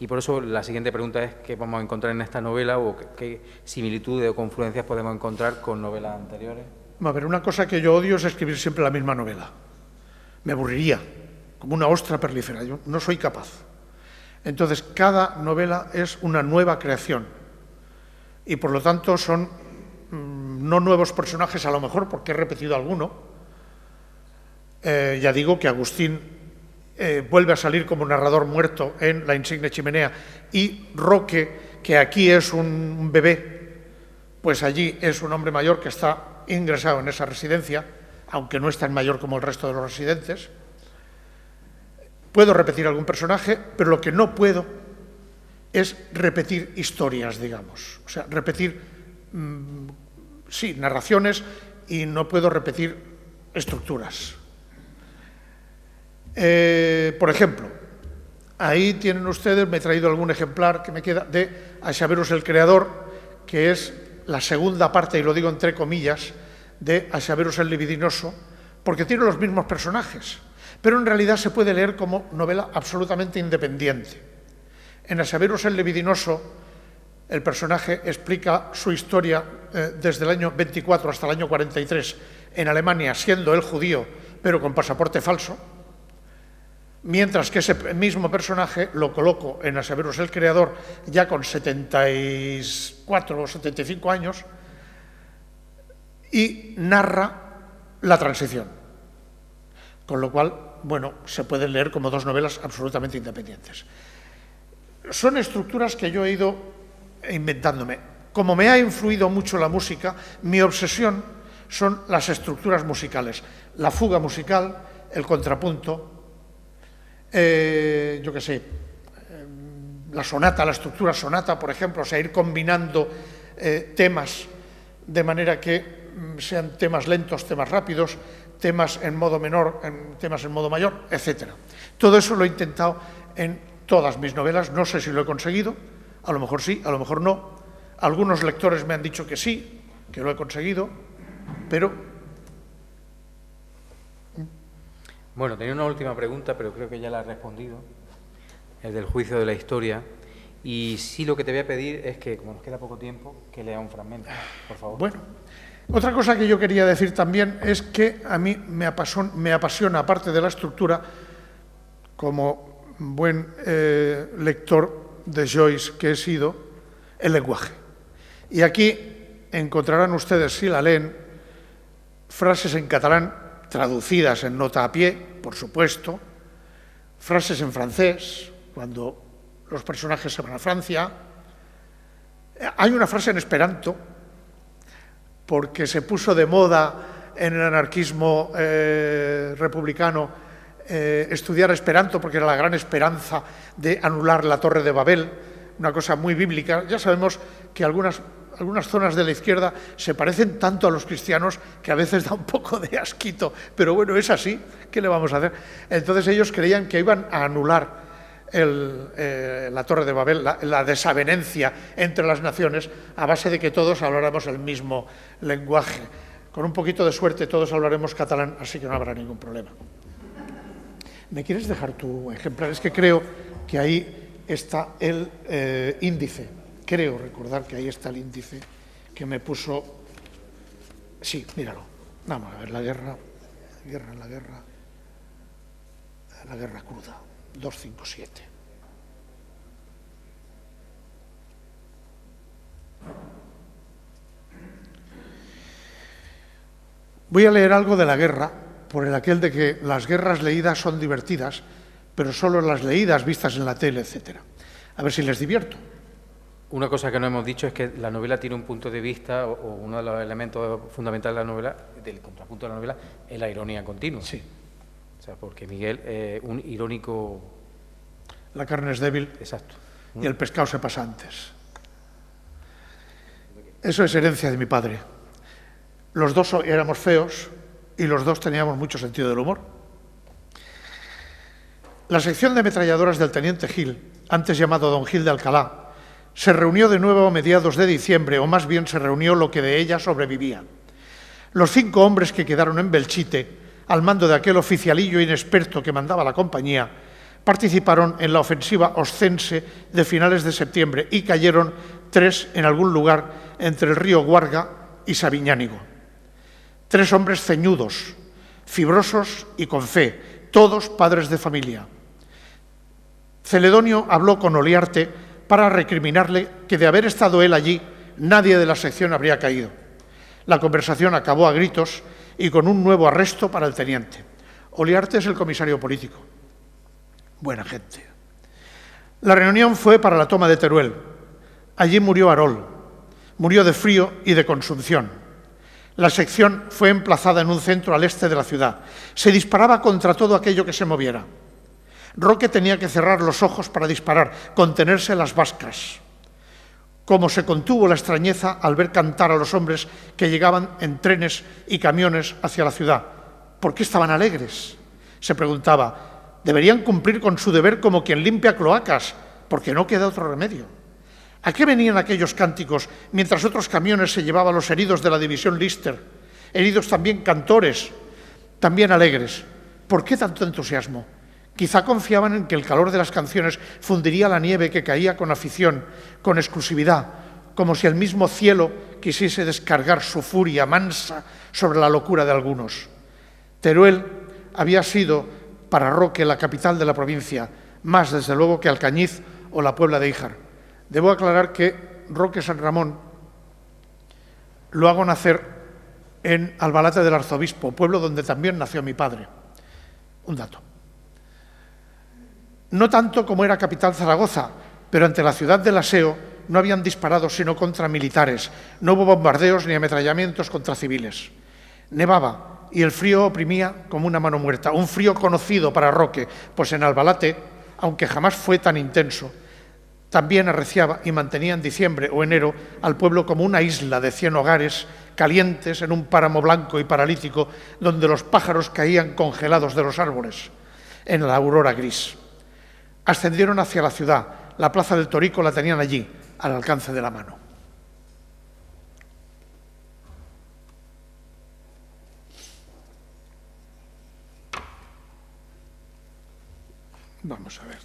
A: Por eso la siguiente pregunta es qué vamos a encontrar en esta novela o qué similitudes o confluencias podemos encontrar con novelas anteriores.
B: A ver, una cosa que yo odio es escribir siempre la misma novela. Me aburriría, como una ostra perlífera. Yo no soy capaz. Entonces, cada novela es una nueva creación. Y por lo tanto son no nuevos personajes, a lo mejor, porque he repetido alguno. Ya digo que Agustín vuelve a salir como narrador muerto en La insigne chimenea, y Roque, que aquí es un bebé, pues allí es un hombre mayor que está ingresado en esa residencia, aunque no es tan mayor como el resto de los residentes. Puedo repetir algún personaje, pero lo que no puedo es repetir historias, digamos. O sea, repetir, sí, narraciones, y no puedo repetir estructuras. Por ejemplo, ahí tienen ustedes, me he traído algún ejemplar que me queda, de Aixaverus el Creador, que es la segunda parte, y lo digo entre comillas, de Aixaverus el Libidinoso, porque tiene los mismos personajes, pero en realidad se puede leer como novela absolutamente independiente. En Aixaverus el Libidinoso, el personaje explica su historia desde el año 24 hasta el año 43 en Alemania, siendo él judío, pero con pasaporte falso, mientras que ese mismo personaje lo coloco en Aixaverus el Creador ya con 74 o 75 años y narra la transición. Con lo cual, bueno, se pueden leer como dos novelas absolutamente independientes. Son estructuras que yo he ido inventándome. Como me ha influido mucho la música, mi obsesión son las estructuras musicales. La fuga musical, el contrapunto, yo qué sé, la sonata, la estructura sonata, por ejemplo, o sea, ir combinando temas de manera que sean temas lentos, temas rápidos, temas en modo menor, temas en modo mayor, etc. Todo eso lo he intentado en todas mis novelas. No sé si lo he conseguido, a lo mejor sí, a lo mejor no. Algunos lectores me han dicho que sí, que lo he conseguido, pero...
A: Bueno, tenía una última pregunta, pero creo que ya la has respondido, el del juicio de la historia. Y sí, lo que te voy a pedir es que, como nos queda poco tiempo, que lea un fragmento, por favor.
B: Bueno, otra cosa que yo quería decir también es que a mí me apasiona, aparte de la estructura, como buen lector de Joyce que he sido, el lenguaje. Y aquí encontrarán ustedes, si la leen, frases en catalán traducidas en nota a pie, por supuesto, frases en francés, cuando los personajes se van a Francia. Hay una frase en esperanto, porque se puso de moda en el anarquismo republicano estudiar esperanto, porque era la gran esperanza de anular la Torre de Babel, una cosa muy bíblica. Ya sabemos que algunas zonas de la izquierda se parecen tanto a los cristianos que a veces da un poco de asquito, pero bueno, es así, ¿qué le vamos a hacer? Entonces ellos creían que iban a anular la Torre de Babel, la desavenencia entre las naciones, a base de que todos habláramos el mismo lenguaje. Con un poquito de suerte todos hablaremos catalán, así que no habrá ningún problema. ¿Me quieres dejar tu ejemplar? Es que creo que ahí está el índice. Creo recordar que ahí está el índice que me puso... Sí, míralo. Vamos a ver, la guerra cruda, 257. Voy a leer algo de la guerra, por el aquel de que las guerras leídas son divertidas, pero solo las leídas, vistas en la tele, etc. A ver si les divierto.
A: Una cosa que no hemos dicho es que la novela tiene un punto de vista, o uno de los elementos fundamentales de la novela, del contrapunto de la novela, es la ironía continua.
B: Sí.
A: O sea, porque Miguel es un irónico...
B: La carne es débil.
A: Exacto.
B: Y el pescado se pasa antes. Eso es herencia de mi padre. Los dos éramos feos y los dos teníamos mucho sentido del humor. La sección de ametralladoras del teniente Gil, antes llamado Don Gil de Alcalá, se reunió de nuevo a mediados de diciembre, o más bien se reunió lo que de ella sobrevivía. Los 5 hombres que quedaron en Belchite, al mando de aquel oficialillo inexperto que mandaba la compañía, participaron en la ofensiva oscense de finales de septiembre y cayeron 3 en algún lugar entre el río Guarga y Sabiñánigo. 3 hombres ceñudos, fibrosos y con fe, todos padres de familia. Celedonio habló con Oliarte para recriminarle que de haber estado él allí, nadie de la sección habría caído. La conversación acabó a gritos y con un nuevo arresto para el teniente. Oliarte es el comisario político. Buena gente. La reunión fue para la toma de Teruel. Allí murió Arol. Murió de frío y de consunción. La sección fue emplazada en un centro al este de la ciudad. Se disparaba contra todo aquello que se moviera. Roque tenía que cerrar los ojos para disparar, contenerse las bascas. Como se contuvo la extrañeza al ver cantar a los hombres que llegaban en trenes y camiones hacia la ciudad. ¿Por qué estaban alegres? Se preguntaba. Deberían cumplir con su deber como quien limpia cloacas, porque no queda otro remedio. ¿A qué venían aquellos cánticos mientras otros camiones se llevaban a los heridos de la división Lister? Heridos también cantores, también alegres. ¿Por qué tanto entusiasmo? Quizá confiaban en que el calor de las canciones fundiría la nieve que caía con afición, con exclusividad, como si el mismo cielo quisiese descargar su furia mansa sobre la locura de algunos. Teruel había sido para Roque la capital de la provincia, más desde luego que Alcañiz o la Puebla de Híjar. Debo aclarar que Roque San Ramón lo hago nacer en Albalate del Arzobispo, pueblo donde también nació mi padre. Un dato. No tanto como era capital Zaragoza, pero ante la ciudad del aseo no habían disparado sino contra militares, no hubo bombardeos ni ametrallamientos contra civiles. Nevaba y el frío oprimía como una mano muerta, un frío conocido para Roque, pues en Albalate, aunque jamás fue tan intenso, también arreciaba y mantenía en diciembre o enero al pueblo como una isla de 100 hogares calientes en un páramo blanco y paralítico donde los pájaros caían congelados de los árboles en la aurora gris. Ascendieron hacia la ciudad. La plaza del Torico la tenían allí, al alcance de la mano. Vamos a ver.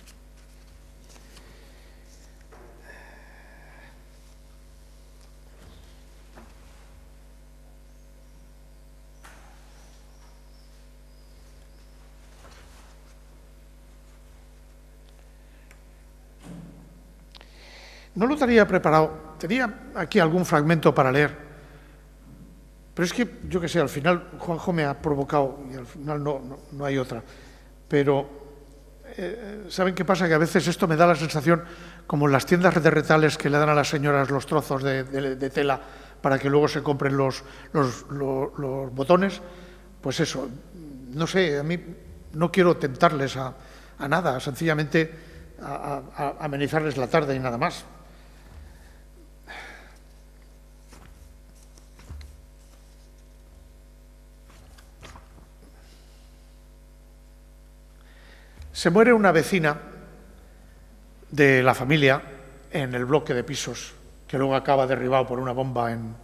B: No lo tenía preparado, tenía aquí algún fragmento para leer, pero es que, yo qué sé, al final Juanjo me ha provocado y al final no hay otra. Pero, ¿saben qué pasa? Que a veces esto me da la sensación, como en las tiendas de retales que le dan a las señoras los trozos de tela para que luego se compren los botones, pues eso, no sé, a mí no quiero tentarles a nada, sencillamente a amenizarles la tarde y nada más. Se muere una vecina de la familia en el bloque de pisos, que luego acaba derribado por una bomba en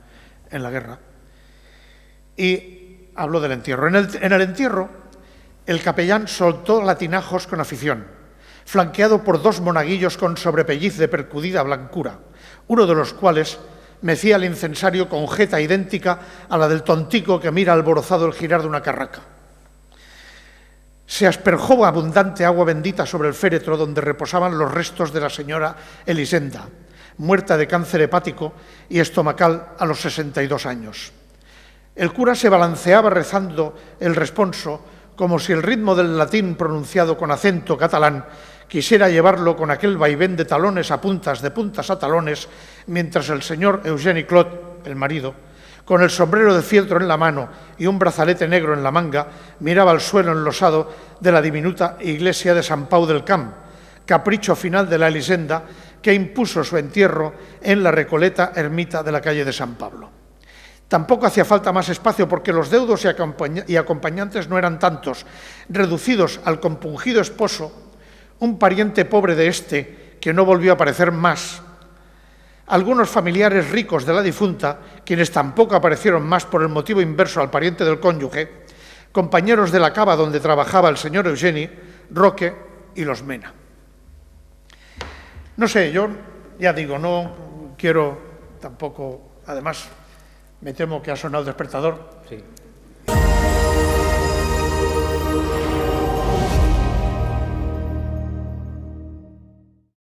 B: la guerra. Y habló del entierro. En el entierro, el capellán soltó latinajos con afición, flanqueado por 2 monaguillos con sobrepelliz de percudida blancura, uno de los cuales mecía el incensario con jeta idéntica a la del tontico que mira alborozado el girar de una carraca. Se asperjó abundante agua bendita sobre el féretro donde reposaban los restos de la señora Elisenda, muerta de cáncer hepático y estomacal a los 62 años. El cura se balanceaba rezando el responso como si el ritmo del latín pronunciado con acento catalán quisiera llevarlo con aquel vaivén de talones a puntas, de puntas a talones, mientras el señor Eugeni Clot, el marido, con el sombrero de fieltro en la mano y un brazalete negro en la manga, miraba al suelo enlosado de la diminuta iglesia de San Pau del Camp, capricho final de la Elisenda, que impuso su entierro en la recoleta ermita de la calle de San Pablo. Tampoco hacía falta más espacio porque los deudos y acompañantes no eran tantos, reducidos al compungido esposo, un pariente pobre de este que no volvió a aparecer más, algunos familiares ricos de la difunta, quienes tampoco aparecieron más por el motivo inverso al pariente del cónyuge, compañeros de la cava donde trabajaba el señor Eugeni, Roque y los Mena. No sé, yo ya digo, no quiero tampoco, además me temo que ha sonado el despertador.
A: Sí.